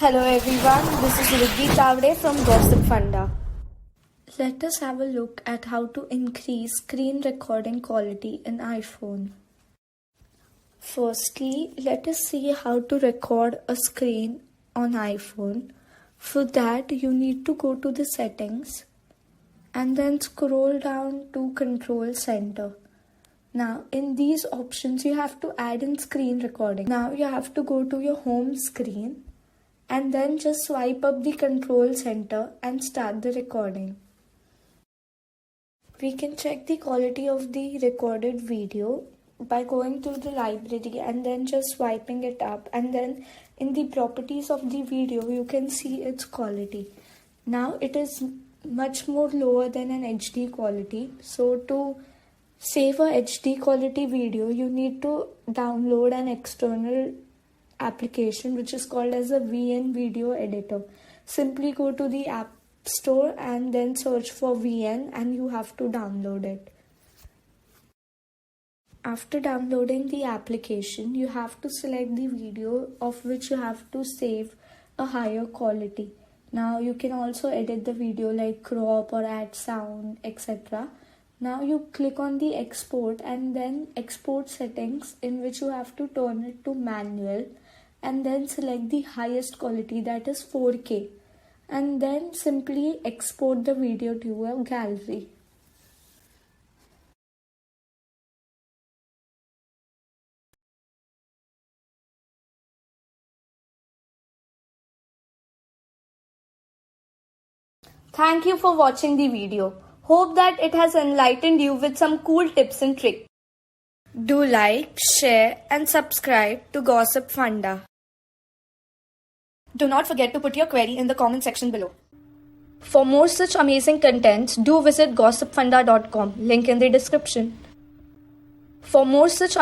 Hello everyone, this is Riddhi Tavde from Gossipfunda. Let us have a look at how to increase screen recording quality in iPhone. Firstly, let us see how to record a screen on iPhone. For that, you need to go to the settings and then scroll down to Control Center. Now, in these options, you have to add in screen recording. Now, you have to go to your home screen and then just swipe up the control center and start the recording. We can check the quality of the recorded video by going to the library and then just swiping it up, and then in the properties of the video you can see its quality. Now it is much more lower than an HD quality, so to save a HD quality video you need to download an external application which is called as a VN video editor. Simply go to the app store and then search for VN and you have to download it. After downloading the application, you have to select the video of which you have to save a higher quality. Now you can also edit the video like crop or add sound, etc. Now you click on the export and then export settings, in which you have to turn it to manual and then select the highest quality, that is 4K, and then simply export the video to a gallery. Thank you for watching the video. Hope that it has enlightened you with some cool tips and tricks. Do like, share and subscribe to Gossipfunda. Do not forget to put your query in the comment section below. For more such amazing contents, do visit gossipfunda.com, link in the description. For more such